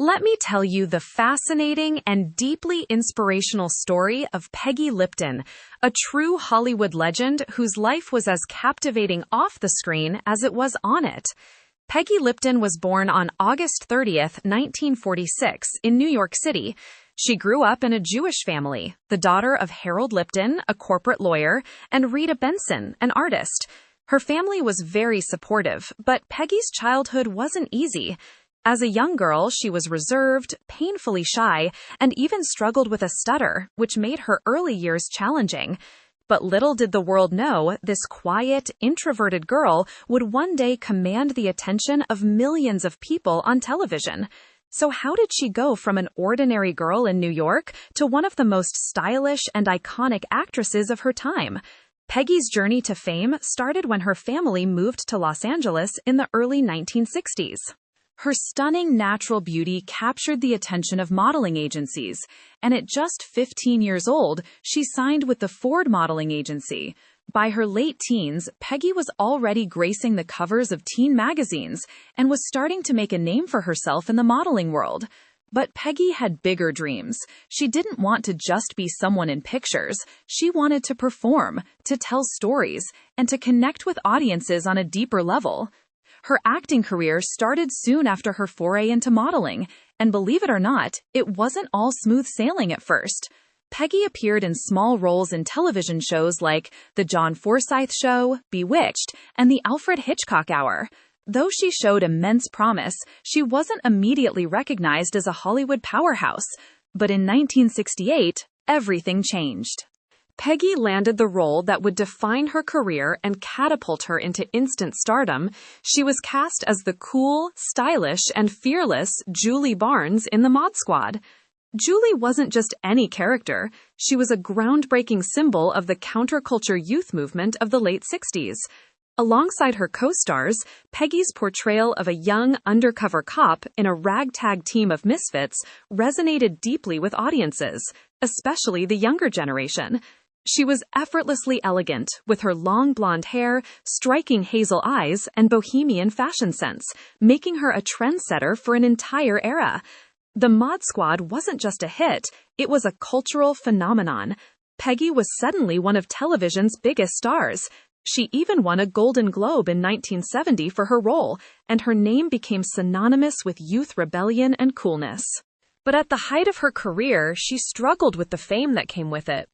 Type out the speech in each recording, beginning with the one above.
Let me tell you the fascinating and deeply inspirational story of Peggy Lipton, a true Hollywood legend whose life was as captivating off the screen as it was on it. Peggy Lipton was born on August 30th, 1946, in New York City. She grew up in a Jewish family, the daughter of Harold Lipton, a corporate lawyer, and Rita Benson, an artist. Her family was very supportive, but Peggy's childhood wasn't easy. As a young girl, she was reserved, painfully shy, and even struggled with a stutter, which made her early years challenging. But little did the world know, this quiet, introverted girl would one day command the attention of millions of people on television. So how did she go from an ordinary girl in New York to one of the most stylish and iconic actresses of her time? Peggy's journey to fame started when her family moved to Los Angeles in the early 1960s. Her stunning natural beauty captured the attention of modeling agencies, and at just 15 years old, she signed with the Ford Modeling Agency. By her late teens, Peggy was already gracing the covers of teen magazines and was starting to make a name for herself in the modeling world. But Peggy had bigger dreams. She didn't want to just be someone in pictures. She wanted to perform, to tell stories, and to connect with audiences on a deeper level. Her acting career started soon after her foray into modeling, and believe it or not, it wasn't all smooth sailing at first. Peggy appeared in small roles in television shows like The John Forsythe Show, Bewitched, and The Alfred Hitchcock Hour. Though she showed immense promise, she wasn't immediately recognized as a Hollywood powerhouse. But in 1968, everything changed. Peggy landed the role that would define her career and catapult her into instant stardom. She was cast as the cool, stylish, and fearless Julie Barnes in the Mod Squad. Julie wasn't just any character. She was a groundbreaking symbol of the counterculture youth movement of the late 60s. Alongside her co-stars, Peggy's portrayal of a young, undercover cop in a ragtag team of misfits resonated deeply with audiences, especially the younger generation. She was effortlessly elegant, with her long blonde hair, striking hazel eyes, and bohemian fashion sense, making her a trendsetter for an entire era. The Mod Squad wasn't just a hit, it was a cultural phenomenon. Peggy was suddenly one of television's biggest stars. She even won a Golden Globe in 1970 for her role, and her name became synonymous with youth rebellion and coolness. But at the height of her career, she struggled with the fame that came with it.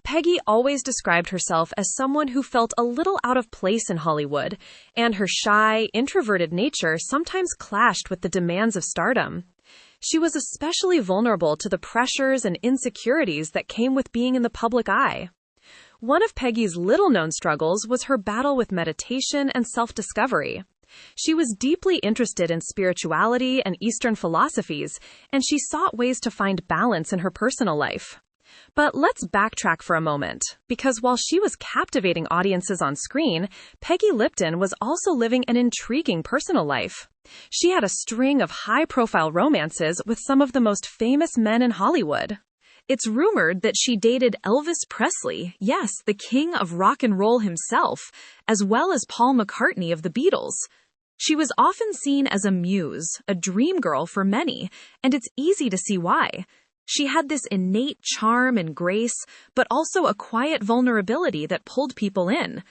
Peggy always described herself as someone who felt a little out of place in Hollywood, and her shy, introverted nature sometimes clashed with the demands of stardom. She was especially vulnerable to the pressures and insecurities that came with being in the public eye. One of Peggy's little-known struggles was her battle with meditation and self-discovery. She was deeply interested in spirituality and Eastern philosophies, and she sought ways to find balance in her personal life. But let's backtrack for a moment, because while she was captivating audiences on screen, Peggy Lipton was also living an intriguing personal life. She had a string of high-profile romances with some of the most famous men in Hollywood. It's rumored that she dated Elvis Presley, yes, the king of rock and roll himself, as well as Paul McCartney of the Beatles. She was often seen as a muse, a dream girl for many, and it's easy to see why. She had this innate charm and grace, but also a quiet vulnerability that pulled people in.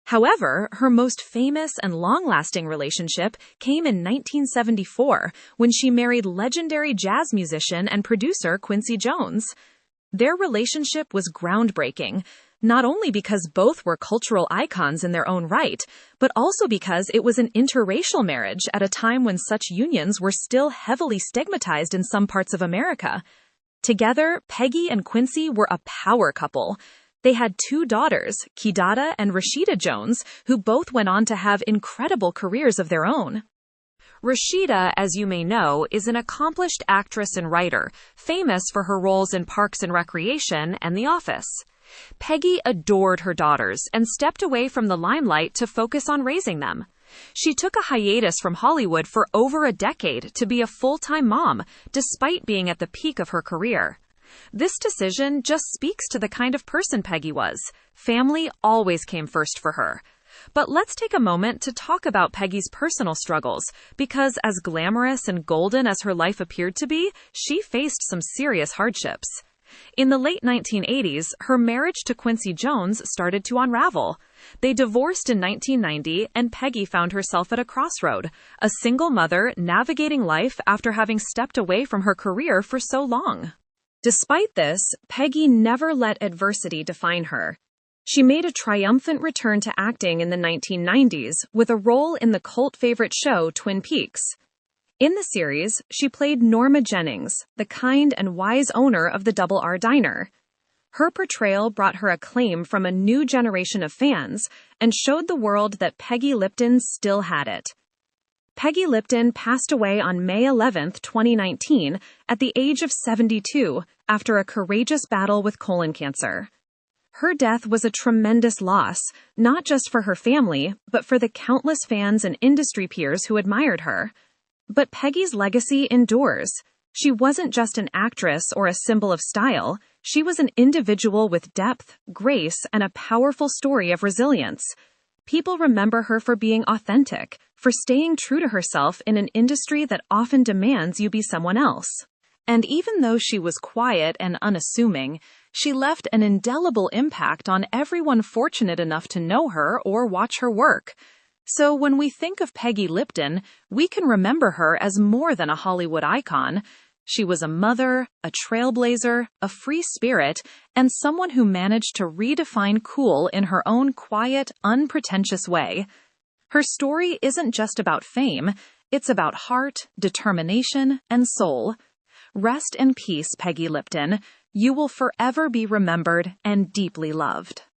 However, her most famous and long-lasting relationship came in 1974, when she married legendary jazz musician and producer Quincy Jones. Their relationship was groundbreaking, not only because both were cultural icons in their own right, but also because it was an interracial marriage at a time when such unions were still heavily stigmatized in some parts of America. Together, Peggy and Quincy were a power couple. They had two daughters, Kidada and Rashida Jones, who both went on to have incredible careers of their own. Rashida, as you may know, is an accomplished actress and writer, famous for her roles in Parks and Recreation and The Office. Peggy adored her daughters and stepped away from the limelight to focus on raising them. She took a hiatus from Hollywood for over a decade to be a full-time mom, despite being at the peak of her career. This decision just speaks to the kind of person Peggy was. Family always came first for her. But let's take a moment to talk about Peggy's personal struggles, because as glamorous and golden as her life appeared to be, she faced some serious hardships. In the late 1980s, her marriage to Quincy Jones started to unravel. They divorced in 1990, and Peggy found herself at a crossroad, a single mother navigating life after having stepped away from her career for so long. Despite this, Peggy never let adversity define her. She made a triumphant return to acting in the 1990s with a role in the cult favorite show Twin Peaks. In the series, she played Norma Jennings, the kind and wise owner of the Double R Diner. Her portrayal brought her acclaim from a new generation of fans and showed the world that Peggy Lipton still had it. Peggy Lipton passed away on May 11, 2019, at the age of 72 after a courageous battle with colon cancer. Her death was a tremendous loss, not just for her family, but for the countless fans and industry peers who admired her. But Peggy's legacy endures. She wasn't just an actress or a symbol of style. She was an individual with depth, grace, and a powerful story of resilience. People remember her for being authentic, for staying true to herself in an industry that often demands you be someone else. And even though she was quiet and unassuming, she left an indelible impact on everyone fortunate enough to know her or watch her work. So when we think of Peggy Lipton, we can remember her as more than a Hollywood icon. She was a mother, a trailblazer, a free spirit, and someone who managed to redefine cool in her own quiet, unpretentious way. Her story isn't just about fame, it's about heart, determination, and soul. Rest in peace, Peggy Lipton. You will forever be remembered and deeply loved.